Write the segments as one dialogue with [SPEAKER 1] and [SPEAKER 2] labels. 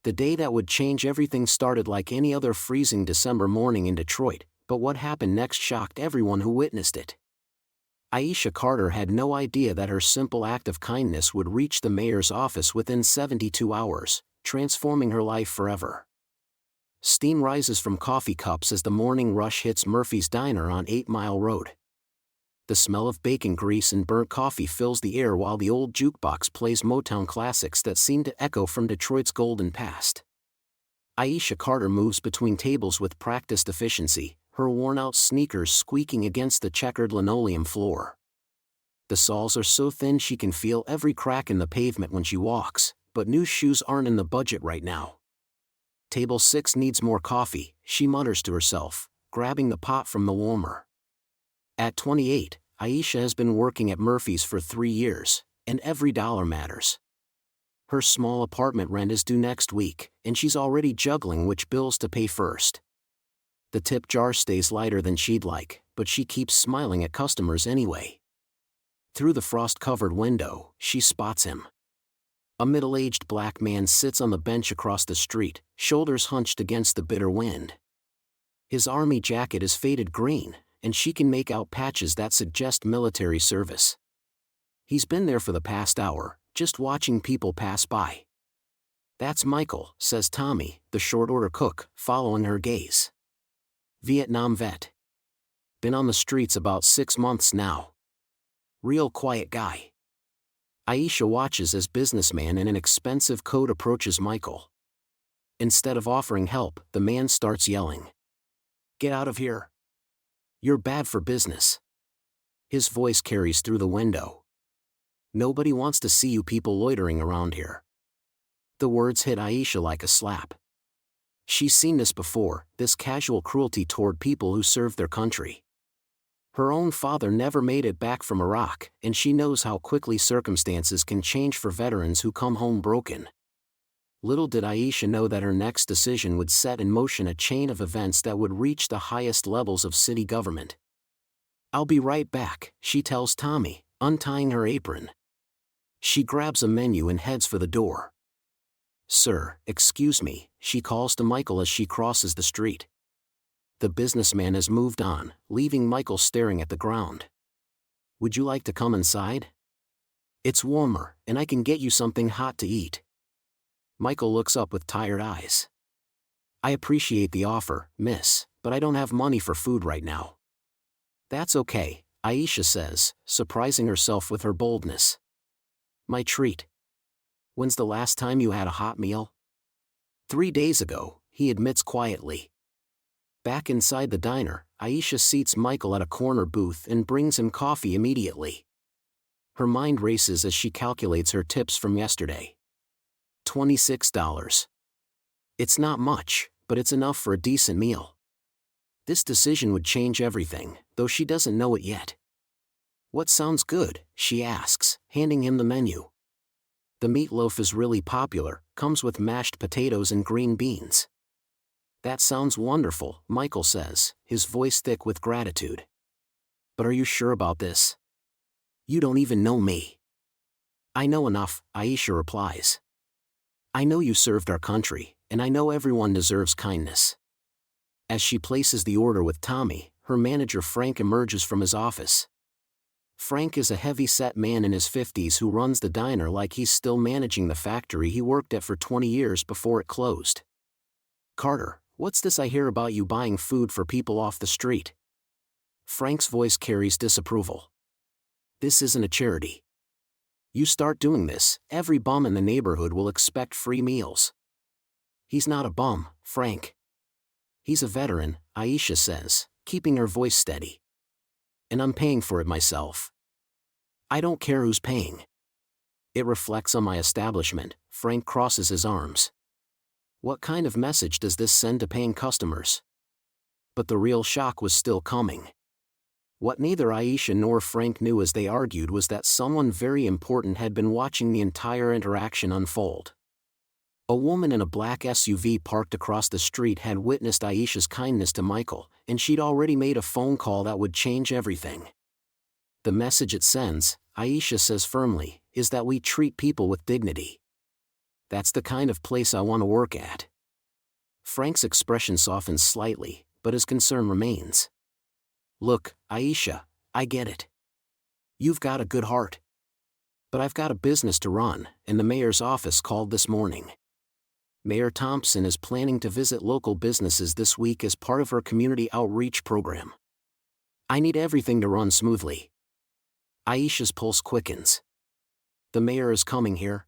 [SPEAKER 1] The day that would change everything started like any other freezing December morning in Detroit, but what happened next shocked everyone who witnessed it. Aisha Carter had no idea that her simple act of kindness would reach the mayor's office within 72 hours, transforming her life forever. Steam rises from coffee cups as the morning rush hits Murphy's Diner on 8 Mile Road. The smell of bacon grease and burnt coffee fills the air while the old jukebox plays Motown classics that seem to echo from Detroit's golden past. Aisha Carter moves between tables with practiced efficiency, her worn-out sneakers squeaking against the checkered linoleum floor. The soles are so thin she can feel every crack in the pavement when she walks, but new shoes aren't in the budget right now. Table 6 needs more coffee, she mutters to herself, grabbing the pot from the warmer. At 28, Aisha has been working at Murphy's for 3 years, and every dollar matters. Her small apartment rent is due next week, and she's already juggling which bills to pay first. The tip jar stays lighter than she'd like, but she keeps smiling at customers anyway. Through the frost-covered window, she spots him. A middle-aged black man sits on the bench across the street, shoulders hunched against the bitter wind. His army jacket is faded green, and she can make out patches that suggest military service. He's been there for the past hour, just watching people pass by. "That's Michael," says Tommy, the short-order cook, following her gaze. Vietnam vet. Been on the streets about 6 months now. Real quiet guy. Aisha watches as businessman in an expensive coat approaches Michael. Instead of offering help, the man starts yelling. "Get out of here. You're bad for business." His voice carries through the window. "Nobody wants to see you people loitering around here." The words hit Aisha like a slap. She's seen this before, this casual cruelty toward people who serve their country. Her own father never made it back from Iraq, and she knows how quickly circumstances can change for veterans who come home broken. Little did Aisha know that her next decision would set in motion a chain of events that would reach the highest levels of city government. "I'll be right back," she tells Tommy, untying her apron. She grabs a menu and heads for the door. "Sir, excuse me," she calls to Michael as she crosses the street. The businessman has moved on, leaving Michael staring at the ground. "Would you like to come inside? It's warmer, and I can get you something hot to eat." Michael looks up with tired eyes. "I appreciate the offer, miss, but I don't have money for food right now." "That's okay," Aisha says, surprising herself with her boldness. "My treat. When's the last time you had a hot meal?" 3 days ago, he admits quietly. Back inside the diner, Aisha seats Michael at a corner booth and brings him coffee immediately. Her mind races as she calculates her tips from yesterday. $26. It's not much, but it's enough for a decent meal. This decision would change everything, though she doesn't know it yet. "What sounds good?" she asks, handing him the menu. The meatloaf is really popular, comes with mashed potatoes and green beans. "That sounds wonderful," Michael says, his voice thick with gratitude. "But are you sure about this? You don't even know me." "I know enough," Aisha replies. "I know you served our country, and I know everyone deserves kindness." As she places the order with Tommy, her manager Frank emerges from his office. Frank is a heavy-set man in his 50s who runs the diner like he's still managing the factory he worked at for 20 years before it closed. "Carter, what's this I hear about you buying food for people off the street?" Frank's voice carries disapproval. "This isn't a charity. You start doing this, every bum in the neighborhood will expect free meals." "He's not a bum, Frank. He's a veteran," Aisha says, keeping her voice steady. "And I'm paying for it myself." "I don't care who's paying. It reflects on my establishment." Frank crosses his arms. What kind of message does this send to paying customers? But the real shock was still coming. What neither Aisha nor Frank knew as they argued was that someone very important had been watching the entire interaction unfold. A woman in a black SUV parked across the street had witnessed Aisha's kindness to Michael, and she'd already made a phone call that would change everything. The message it sends, Aisha says firmly, is that we treat people with dignity. That's the kind of place I want to work at. Frank's expression softens slightly, but his concern remains. Look, Aisha, I get it. You've got a good heart. But I've got a business to run, and the mayor's office called this morning. Mayor Thompson is planning to visit local businesses this week as part of her community outreach program. I need everything to run smoothly. Aisha's pulse quickens. The mayor is coming here?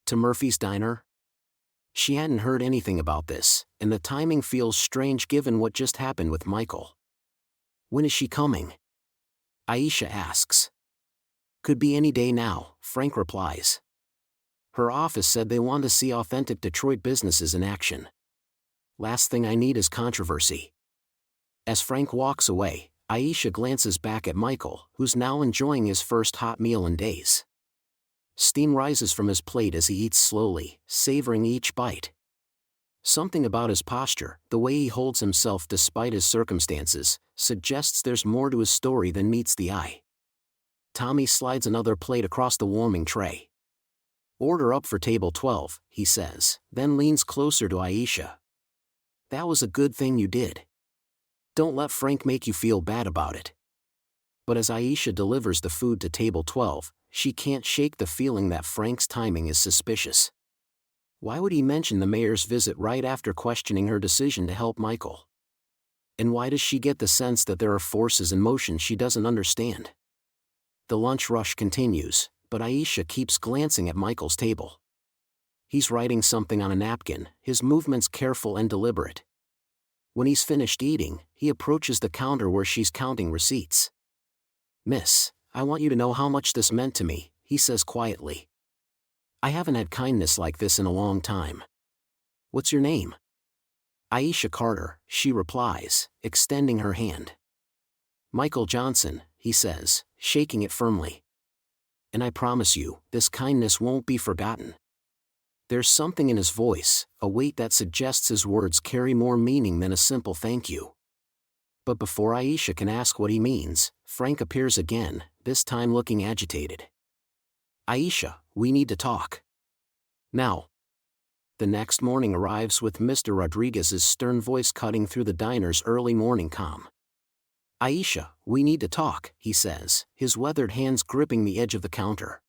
[SPEAKER 1] To Murphy's Diner? She hadn't heard anything about this, and the timing feels strange given what just happened with Michael. When is she coming? Aisha asks. Could be any day now, Frank replies. Her office said they want to see authentic Detroit businesses in action. Last thing I need is controversy. As Frank walks away, Aisha glances back at Michael, who's now enjoying his first hot meal in days. Steam rises from his plate as he eats slowly, savoring each bite. Something about his posture, the way he holds himself despite his circumstances, suggests there's more to his story than meets the eye. Tommy slides another plate across the warming tray. Order up for table 12, he says, then leans closer to Aisha. That was a good thing you did. Don't let Frank make you feel bad about it. But as Aisha delivers the food to table 12, she can't shake the feeling that Frank's timing is suspicious. Why would he mention the mayor's visit right after questioning her decision to help Michael? And why does she get the sense that there are forces in motion she doesn't understand? The lunch rush continues, but Aisha keeps glancing at Michael's table. He's writing something on a napkin, his movements careful and deliberate. When he's finished eating, he approaches the counter where she's counting receipts. Miss, I want you to know how much this meant to me, he says quietly. I haven't had kindness like this in a long time. What's your name? Aisha Carter, she replies, extending her hand. Michael Johnson, he says, shaking it firmly. And I promise you, this kindness won't be forgotten. There's something in his voice, a weight that suggests his words carry more meaning than a simple thank you. But before Aisha can ask what he means, Frank appears again, this time looking agitated. Aisha, we need to talk. Now. The next morning arrives with Mr. Rodriguez's stern voice cutting through the diner's early morning calm. Aisha, we need to talk, he says, his weathered hands gripping the edge of the counter.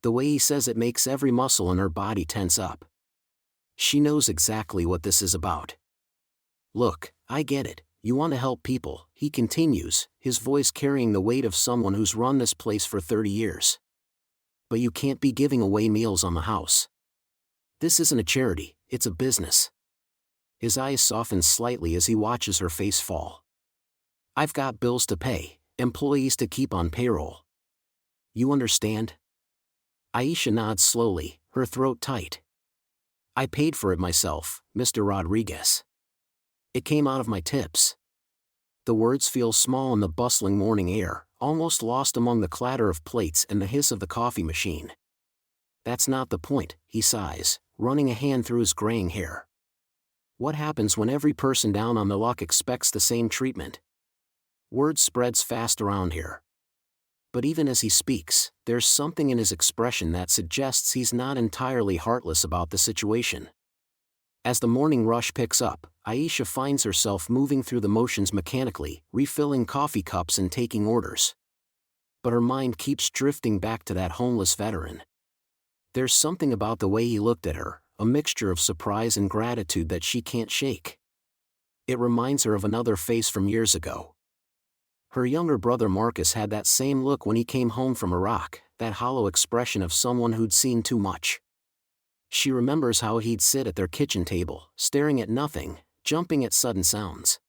[SPEAKER 1] The way he says it makes every muscle in her body tense up. She knows exactly what this is about. Look, I get it, you want to help people, he continues, his voice carrying the weight of someone who's run this place for 30 years. But you can't be giving away meals on the house. This isn't a charity, it's a business. His eyes soften slightly as he watches her face fall. I've got bills to pay, employees to keep on payroll. You understand? Aisha nods slowly, her throat tight. I paid for it myself, Mr. Rodriguez. It came out of my tips. The words feel small in the bustling morning air, almost lost among the clatter of plates and the hiss of the coffee machine. That's not the point, he sighs, running a hand through his graying hair. What happens when every person down on the luck expects the same treatment? Word spreads fast around here. But even as he speaks, there's something in his expression that suggests he's not entirely heartless about the situation. As the morning rush picks up, Aisha finds herself moving through the motions mechanically, refilling coffee cups and taking orders. But her mind keeps drifting back to that homeless veteran. There's something about the way he looked at her, a mixture of surprise and gratitude that she can't shake. It reminds her of another face from years ago. Her younger brother Marcus had that same look when he came home from Iraq, that hollow expression of someone who'd seen too much. She remembers how he'd sit at their kitchen table, staring at nothing, jumping at sudden sounds.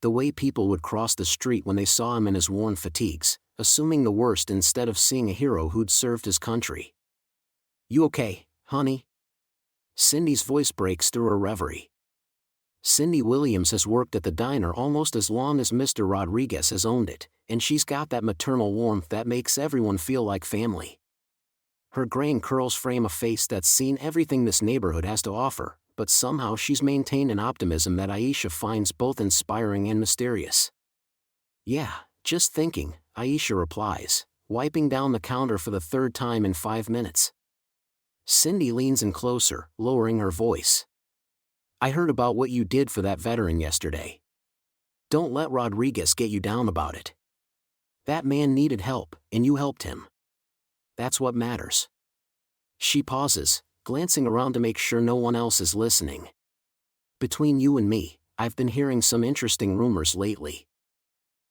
[SPEAKER 1] The way people would cross the street when they saw him in his worn fatigues, assuming the worst instead of seeing a hero who'd served his country. You okay, honey? Cindy's voice breaks through her reverie. Cindy Williams has worked at the diner almost as long as Mr. Rodriguez has owned it, and she's got that maternal warmth that makes everyone feel like family. Her graying curls frame a face that's seen everything this neighborhood has to offer, but somehow she's maintained an optimism that Aisha finds both inspiring and mysterious. Yeah, just thinking, Aisha replies, wiping down the counter for the third time in 5 minutes. Cindy leans in closer, lowering her voice. I heard about what you did for that veteran yesterday. Don't let Rodriguez get you down about it. That man needed help, and you helped him. That's what matters. She pauses, glancing around to make sure no one else is listening. Between you and me, I've been hearing some interesting rumors lately.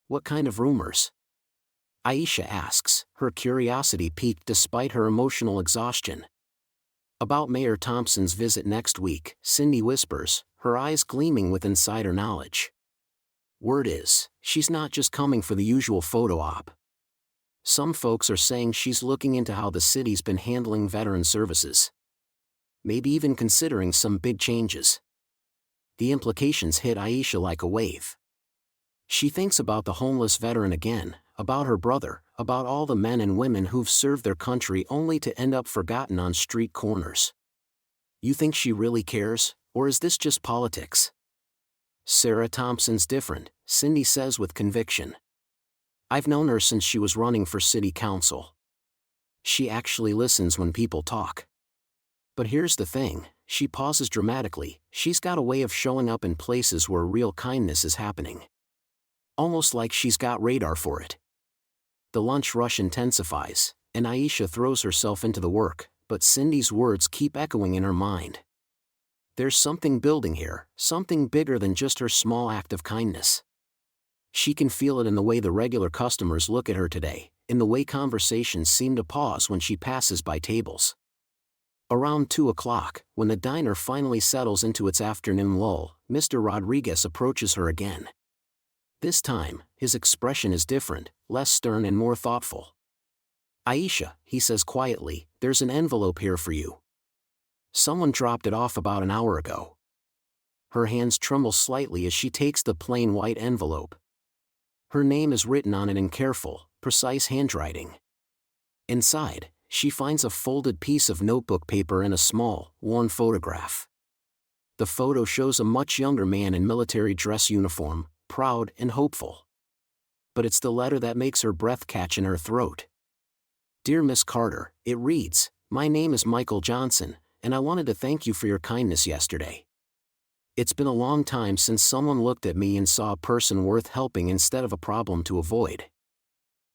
[SPEAKER 1] What kind of rumors? Aisha asks, her curiosity piqued despite her emotional exhaustion. About Mayor Thompson's visit next week, Cindy whispers, her eyes gleaming with insider knowledge. Word is, she's not just coming for the usual photo op. Some folks are saying she's looking into how the city's been handling veteran services. Maybe even considering some big changes. The implications hit Aisha like a wave. She thinks about the homeless veteran again, about her brother, about all the men and women who've served their country only to end up forgotten on street corners. You think she really cares, or is this just politics? Sarah Thompson's different, Cindy says with conviction. I've known her since she was running for city council. She actually listens when people talk. But here's the thing, she pauses dramatically, she's got a way of showing up in places where real kindness is happening. Almost like she's got radar for it. The lunch rush intensifies, and Aisha throws herself into the work, but Cindy's words keep echoing in her mind. There's something building here, something bigger than just her small act of kindness. She can feel it in the way the regular customers look at her today, in the way conversations seem to pause when she passes by tables. Around 2 o'clock, when the diner finally settles into its afternoon lull, Mr. Rodriguez approaches her again. This time, his expression is different, less stern and more thoughtful. Aisha, he says quietly, there's an envelope here for you. Someone dropped it off about an hour ago. Her hands tremble slightly as she takes the plain white envelope. Her name is written on it in careful, precise handwriting. Inside, she finds a folded piece of notebook paper and a small, worn photograph. The photo shows a much younger man in military dress uniform, proud and hopeful. But it's the letter that makes her breath catch in her throat. Dear Miss Carter, it reads, my name is Michael Johnson, and I wanted to thank you for your kindness yesterday. It's been a long time since someone looked at me and saw a person worth helping instead of a problem to avoid.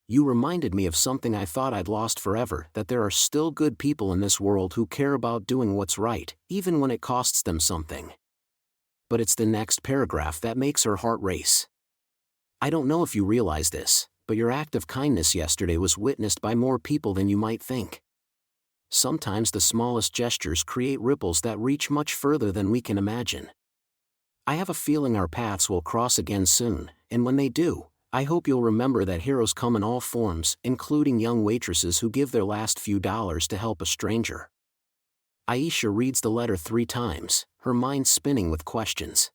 [SPEAKER 1] You reminded me of something I thought I'd lost forever, that there are still good people in this world who care about doing what's right, even when it costs them something. But it's the next paragraph that makes her heart race. I don't know if you realize this, but your act of kindness yesterday was witnessed by more people than you might think. Sometimes the smallest gestures create ripples that reach much further than we can imagine. I have a feeling our paths will cross again soon, and when they do, I hope you'll remember that heroes come in all forms, including young waitresses who give their last few dollars to help a stranger. Aisha reads the letter 3 times, her mind spinning with questions.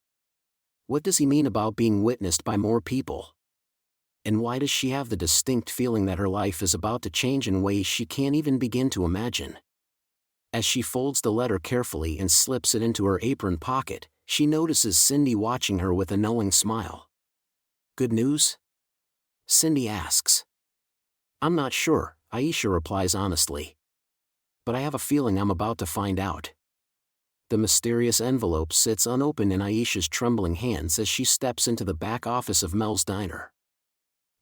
[SPEAKER 1] What does he mean about being witnessed by more people? And why does she have the distinct feeling that her life is about to change in ways she can't even begin to imagine? As she folds the letter carefully and slips it into her apron pocket, she notices Cindy watching her with a knowing smile. Good news? Cindy asks. I'm not sure, Aisha replies honestly. But I have a feeling I'm about to find out. The mysterious envelope sits unopened in Aisha's trembling hands as she steps into the back office of Mel's Diner.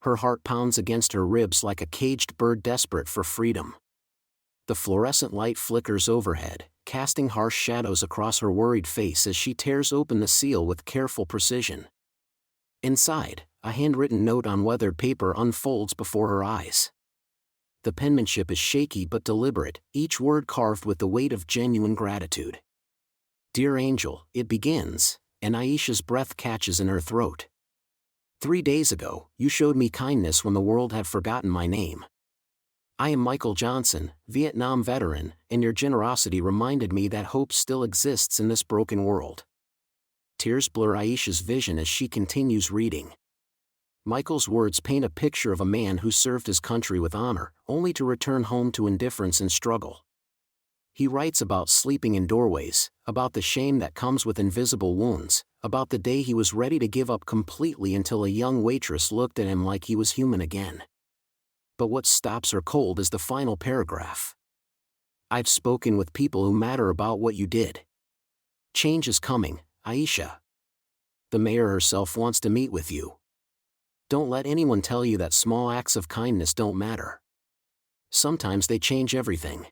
[SPEAKER 1] Her heart pounds against her ribs like a caged bird desperate for freedom. The fluorescent light flickers overhead, casting harsh shadows across her worried face as she tears open the seal with careful precision. Inside, a handwritten note on weathered paper unfolds before her eyes. The penmanship is shaky but deliberate, each word carved with the weight of genuine gratitude. Dear Angel, it begins, and Aisha's breath catches in her throat. 3 days ago, you showed me kindness when the world had forgotten my name. I am Michael Johnson, Vietnam veteran, and your generosity reminded me that hope still exists in this broken world. Tears blur Aisha's vision as she continues reading. Michael's words paint a picture of a man who served his country with honor, only to return home to indifference and struggle. He writes about sleeping in doorways, about the shame that comes with invisible wounds, about the day he was ready to give up completely until a young waitress looked at him like he was human again. But what stops her cold is the final paragraph. I've spoken with people who matter about what you did. Change is coming, Aisha. The mayor herself wants to meet with you. Don't let anyone tell you that small acts of kindness don't matter. Sometimes they change everything.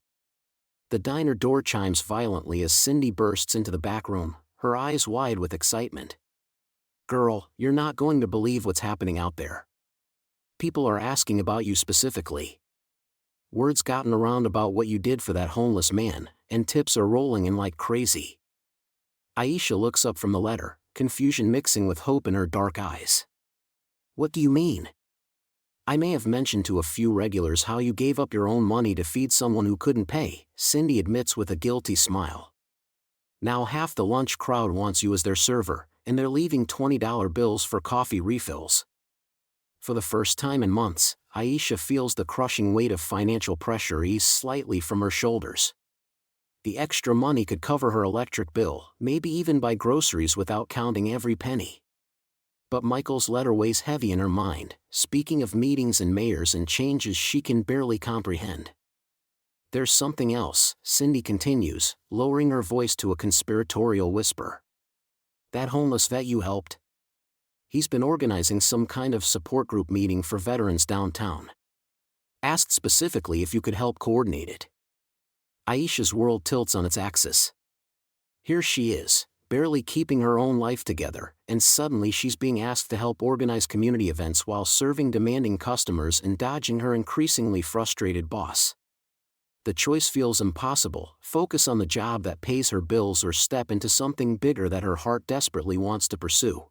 [SPEAKER 1] The diner door chimes violently as Cindy bursts into the back room, her eyes wide with excitement. Girl, you're not going to believe what's happening out there. People are asking about you specifically. Word's gotten around about what you did for that homeless man, and tips are rolling in like crazy. Aisha looks up from the letter, confusion mixing with hope in her dark eyes. What do you mean? I may have mentioned to a few regulars how you gave up your own money to feed someone who couldn't pay, Cindy admits with a guilty smile. Now half the lunch crowd wants you as their server, and they're leaving $20 bills for coffee refills. For the first time in months, Aisha feels the crushing weight of financial pressure ease slightly from her shoulders. The extra money could cover her electric bill, maybe even buy groceries without counting every penny. But Michael's letter weighs heavy in her mind, speaking of meetings and mayors and changes she can barely comprehend. There's something else, Cindy continues, lowering her voice to a conspiratorial whisper. That homeless vet you helped? He's been organizing some kind of support group meeting for veterans downtown. Asked specifically if you could help coordinate it. Aisha's world tilts on its axis. Here she is, barely keeping her own life together, and suddenly she's being asked to help organize community events while serving demanding customers and dodging her increasingly frustrated boss. The choice feels impossible: focus on the job that pays her bills or step into something bigger that her heart desperately wants to pursue.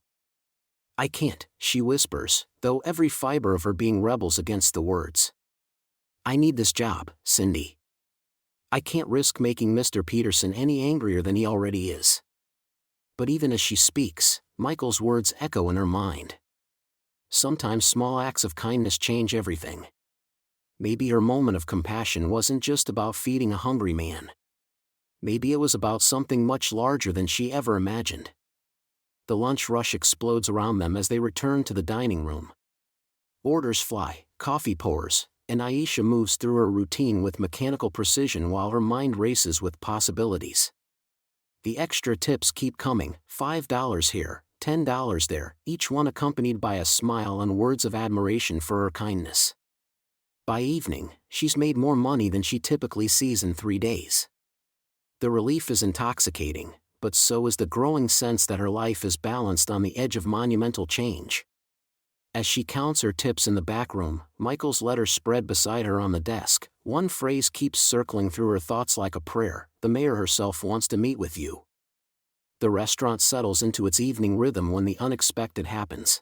[SPEAKER 1] I can't, she whispers, though every fiber of her being rebels against the words. I need this job, Cindy. I can't risk making Mr. Peterson any angrier than he already is. But even as she speaks, Michael's words echo in her mind. Sometimes small acts of kindness change everything. Maybe her moment of compassion wasn't just about feeding a hungry man. Maybe it was about something much larger than she ever imagined. The lunch rush explodes around them as they return to the dining room. Orders fly, coffee pours, and Aisha moves through her routine with mechanical precision while her mind races with possibilities. The extra tips keep coming, $5 here, $10 there, each one accompanied by a smile and words of admiration for her kindness. By evening, she's made more money than she typically sees in 3 days. The relief is intoxicating, but so is the growing sense that her life is balanced on the edge of monumental change. As she counts her tips in the back room, Michael's letter spread beside her on the desk. One phrase keeps circling through her thoughts like a prayer: the mayor herself wants to meet with you. The restaurant settles into its evening rhythm when the unexpected happens.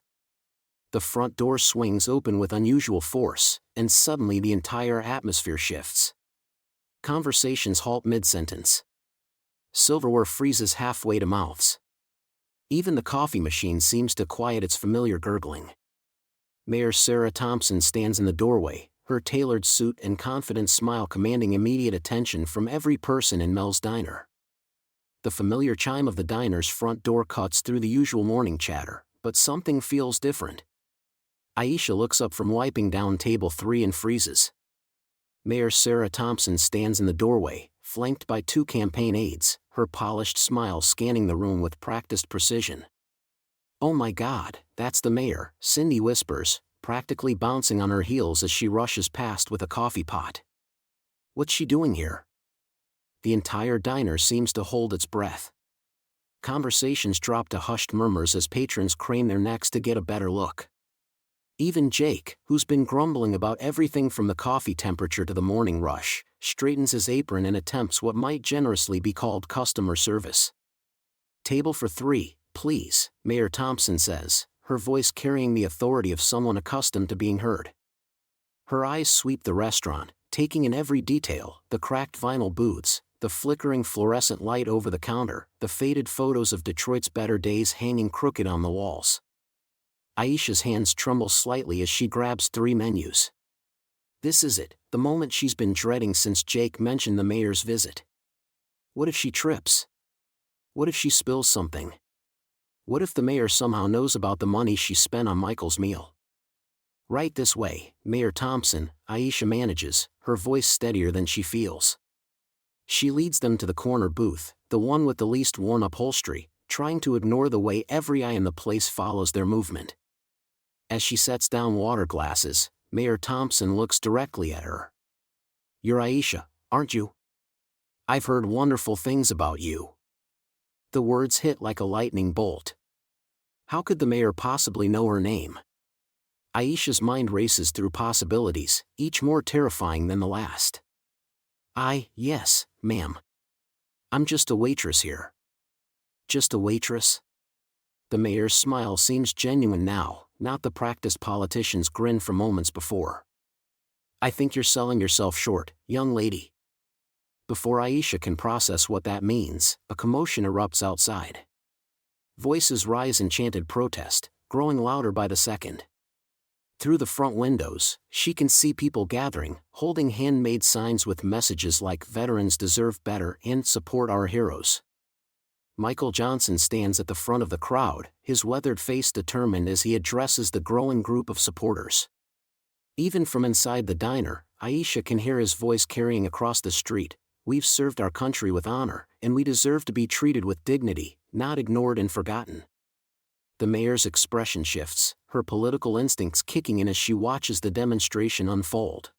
[SPEAKER 1] The front door swings open with unusual force, and suddenly the entire atmosphere shifts. Conversations halt mid-sentence. Silverware freezes halfway to mouths. Even the coffee machine seems to quiet its familiar gurgling. Mayor Sarah Thompson stands in the doorway, her tailored suit and confident smile commanding immediate attention from every person in Mel's diner. The familiar chime of the diner's front door cuts through the usual morning chatter, but something feels different. Aisha looks up from wiping down table 3 and freezes. Mayor Sarah Thompson stands in the doorway, flanked by 2 campaign aides, her polished smile scanning the room with practiced precision. Oh my God, that's the mayor, Cindy whispers, practically bouncing on her heels as she rushes past with a coffee pot. What's she doing here? The entire diner seems to hold its breath. Conversations drop to hushed murmurs as patrons crane their necks to get a better look. Even Jake, who's been grumbling about everything from the coffee temperature to the morning rush, straightens his apron and attempts what might generously be called customer service. Table for 3, please, Mayor Thompson says, her voice carrying the authority of someone accustomed to being heard. Her eyes sweep the restaurant, taking in every detail: the cracked vinyl booths, the flickering fluorescent light over the counter, the faded photos of Detroit's better days hanging crooked on the walls. Aisha's hands tremble slightly as she grabs 3 menus. This is it, the moment she's been dreading since Jake mentioned the mayor's visit. What if she trips? What if she spills something? What if the mayor somehow knows about the money she spent on Michael's meal? Right this way, Mayor Thompson, Aisha manages, her voice steadier than she feels. She leads them to the corner booth, the one with the least worn upholstery, trying to ignore the way every eye in the place follows their movement. As she sets down water glasses, Mayor Thompson looks directly at her. "You're Aisha, aren't you? I've heard wonderful things about you." The words hit like a lightning bolt. How could the mayor possibly know her name? Aisha's mind races through possibilities, each more terrifying than the last. Yes, ma'am. I'm just a waitress here." "Just a waitress?" The mayor's smile seems genuine now, not the practiced politician's grin from moments before. "I think you're selling yourself short, young lady." Before Aisha can process what that means, a commotion erupts outside. Voices rise in chanted protest, growing louder by the second. Through the front windows, she can see people gathering, holding handmade signs with messages like "Veterans deserve better" and "Support our heroes." Michael Johnson stands at the front of the crowd, his weathered face determined as he addresses the growing group of supporters. Even from inside the diner, Aisha can hear his voice carrying across the street, "We've served our country with honor, and we deserve to be treated with dignity, not ignored and forgotten." The mayor's expression shifts, her political instincts kicking in as she watches the demonstration unfold.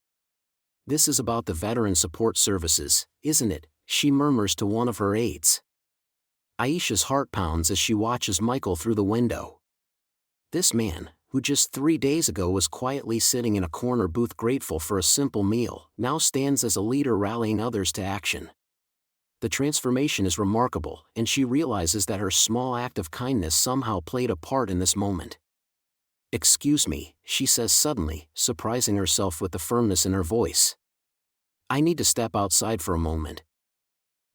[SPEAKER 1] "This is about the veteran support services, isn't it?" she murmurs to one of her aides. Aisha's heart pounds as she watches Michael through the window. This man, who just 3 days ago was quietly sitting in a corner booth grateful for a simple meal, now stands as a leader rallying others to action. The transformation is remarkable, and she realizes that her small act of kindness somehow played a part in this moment. "Excuse me," she says suddenly, surprising herself with the firmness in her voice. "I need to step outside for a moment."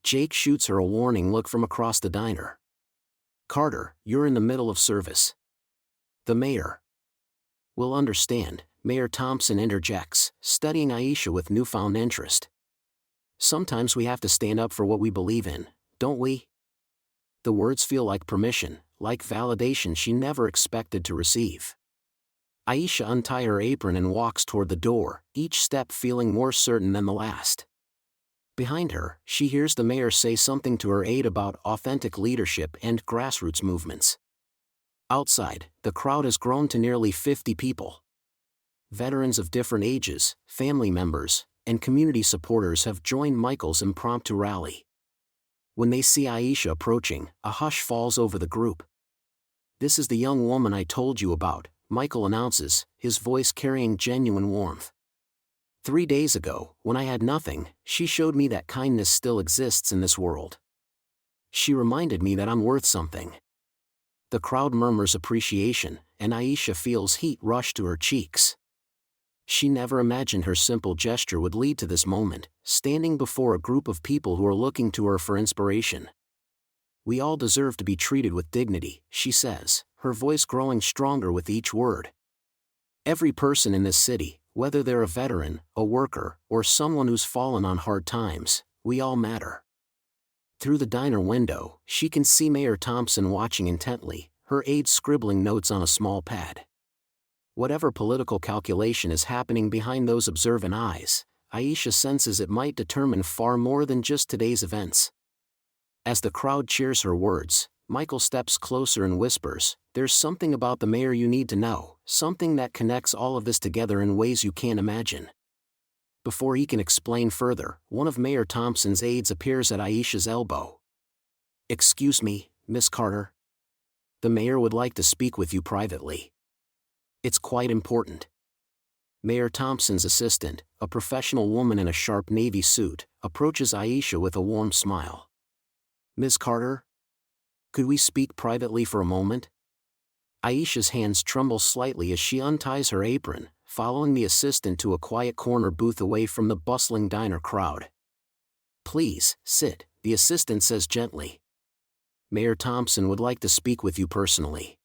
[SPEAKER 1] Jake shoots her a warning look from across the diner. "Carter, you're in the middle of service." The mayor will understand, Mayor Thompson interjects, studying Aisha with newfound interest. "Sometimes we have to stand up for what we believe in, don't we?" The words feel like permission, like validation she never expected to receive. Aisha unties her apron and walks toward the door, each step feeling more certain than the last. Behind her, she hears the mayor say something to her aide about authentic leadership and grassroots movements. Outside, the crowd has grown to nearly 50 people. Veterans of different ages, family members, and community supporters have joined Michael's impromptu rally. When they see Aisha approaching, a hush falls over the group. "This is the young woman I told you about," Michael announces, his voice carrying genuine warmth. 3 days ago, when I had nothing, she showed me that kindness still exists in this world. She reminded me that I'm worth something." The crowd murmurs appreciation, and Aisha feels heat rush to her cheeks. She never imagined her simple gesture would lead to this moment, standing before a group of people who are looking to her for inspiration. "We all deserve to be treated with dignity," she says, her voice growing stronger with each word. "Every person in this city, whether they're a veteran, a worker, or someone who's fallen on hard times, we all matter." Through the diner window, she can see Mayor Thompson watching intently, her aide scribbling notes on a small pad. Whatever political calculation is happening behind those observant eyes, Aisha senses it might determine far more than just today's events. As the crowd cheers her words, Michael steps closer and whispers, "There's something about the mayor you need to know, something that connects all of this together in ways you can't imagine." Before he can explain further, one of Mayor Thompson's aides appears at Aisha's elbow. "Excuse me, Miss Carter. The mayor would like to speak with you privately. It's quite important." Mayor Thompson's assistant, a professional woman in a sharp navy suit, approaches Aisha with a warm smile. "Ms. Carter? Could we speak privately for a moment?" Aisha's hands tremble slightly as she unties her apron, following the assistant to a quiet corner booth away from the bustling diner crowd. "Please, sit," the assistant says gently. "Mayor Thompson would like to speak with you personally."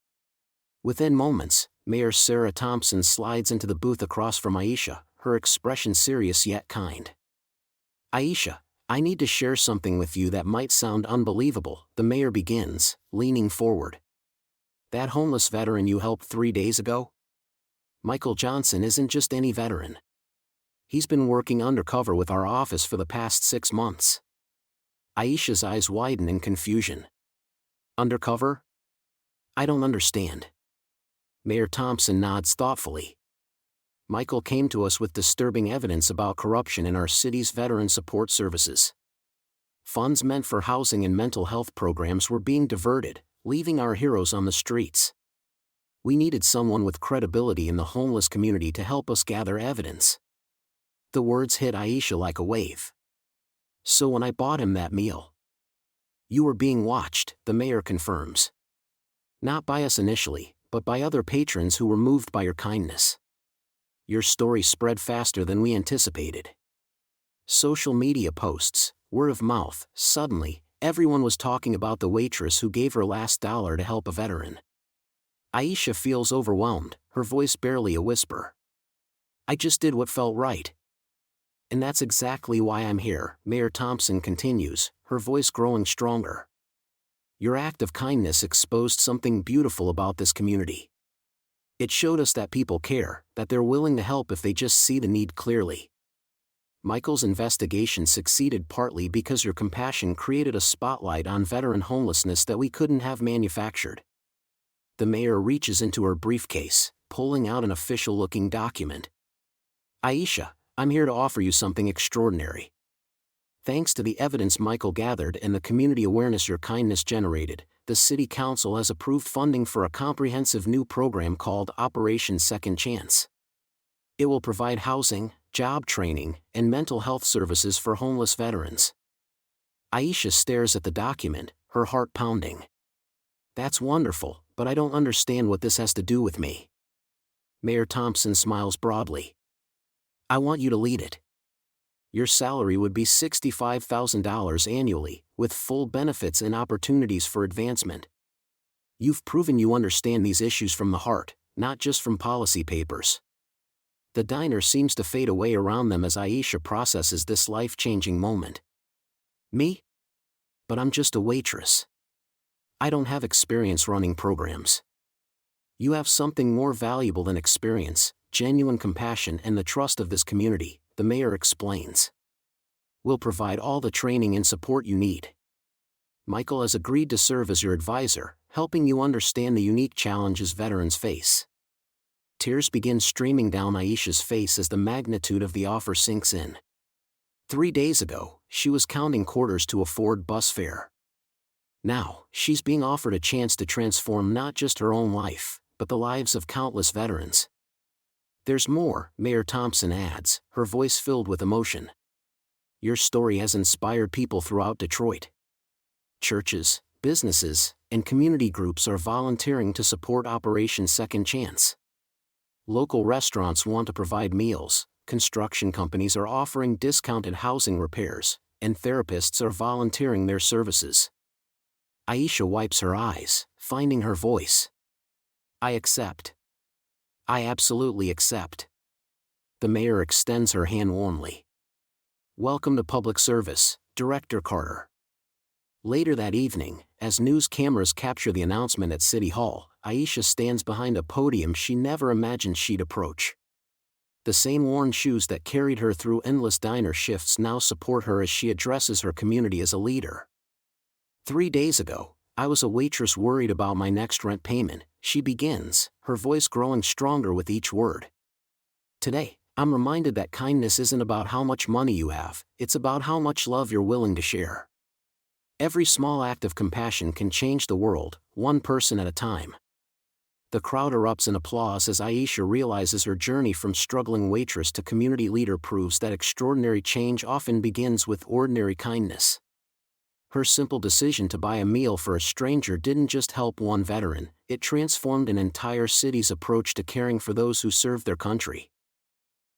[SPEAKER 1] Within moments, Mayor Sarah Thompson slides into the booth across from Aisha, her expression serious yet kind. "Aisha, I need to share something with you that might sound unbelievable," the mayor begins, leaning forward. "That homeless veteran you helped 3 days ago? Michael Johnson isn't just any veteran. He's been working undercover with our office for the past 6 months. Aisha's eyes widen in confusion. Undercover? I don't understand. Mayor Thompson nods thoughtfully. Michael came to us with disturbing evidence about corruption in our city's veteran support services. Funds meant for housing and mental health programs were being diverted, leaving our heroes on the streets. We needed someone with credibility in the homeless community to help us gather evidence. The words hit Aisha like a wave. So when I bought him that meal. You were being watched, the mayor confirms. Not by us initially, but by other patrons who were moved by your kindness. Your story spread faster than we anticipated. Social media posts, word of mouth, suddenly, everyone was talking about the waitress who gave her last dollar to help a veteran. Aisha feels overwhelmed, her voice barely a whisper. I just did what felt right. And that's exactly why I'm here, Mayor Thompson continues, her voice growing stronger. Your act of kindness exposed something beautiful about this community. It showed us that people care, that they're willing to help if they just see the need clearly. Michael's investigation succeeded partly because your compassion created a spotlight on veteran homelessness that we couldn't have manufactured. The mayor reaches into her briefcase, pulling out an official-looking document. Aisha, I'm here to offer you something extraordinary. Thanks to the evidence Michael gathered and the community awareness your kindness generated, the City Council has approved funding for a comprehensive new program called Operation Second Chance. It will provide housing, job training, and mental health services for homeless veterans. Aisha stares at the document, her heart pounding. That's wonderful, but I don't understand what this has to do with me. Mayor Thompson smiles broadly. I want you to lead it. Your salary would be $65,000 annually, with full benefits and opportunities for advancement. You've proven you understand these issues from the heart, not just from policy papers. The diner seems to fade away around them as Aisha processes this life-changing moment. Me? But I'm just a waitress. I don't have experience running programs. You have something more valuable than experience, genuine compassion and the trust of this community, the mayor explains. We'll provide all the training and support you need. Michael has agreed to serve as your advisor, helping you understand the unique challenges veterans face. Tears begin streaming down Aisha's face as the magnitude of the offer sinks in. 3 days ago, she was counting quarters to afford bus fare. Now, she's being offered a chance to transform not just her own life, but the lives of countless veterans. There's more, Mayor Thompson adds, her voice filled with emotion. Your story has inspired people throughout Detroit. Churches, businesses, and community groups are volunteering to support Operation Second Chance. Local restaurants want to provide meals, construction companies are offering discounted housing repairs, and therapists are volunteering their services. Aisha wipes her eyes, finding her voice. I accept. I absolutely accept. The mayor extends her hand warmly. Welcome to public service, Director Carter. Later that evening, as news cameras capture the announcement at City Hall, Aisha stands behind a podium she never imagined she'd approach. The same worn shoes that carried her through endless diner shifts now support her as she addresses her community as a leader. 3 days ago, I was a waitress worried about my next rent payment, she begins, her voice growing stronger with each word. Today, I'm reminded that kindness isn't about how much money you have, it's about how much love you're willing to share. Every small act of compassion can change the world, one person at a time. The crowd erupts in applause as Aisha realizes her journey from struggling waitress to community leader proves that extraordinary change often begins with ordinary kindness. Her simple decision to buy a meal for a stranger didn't just help one veteran, it transformed an entire city's approach to caring for those who served their country.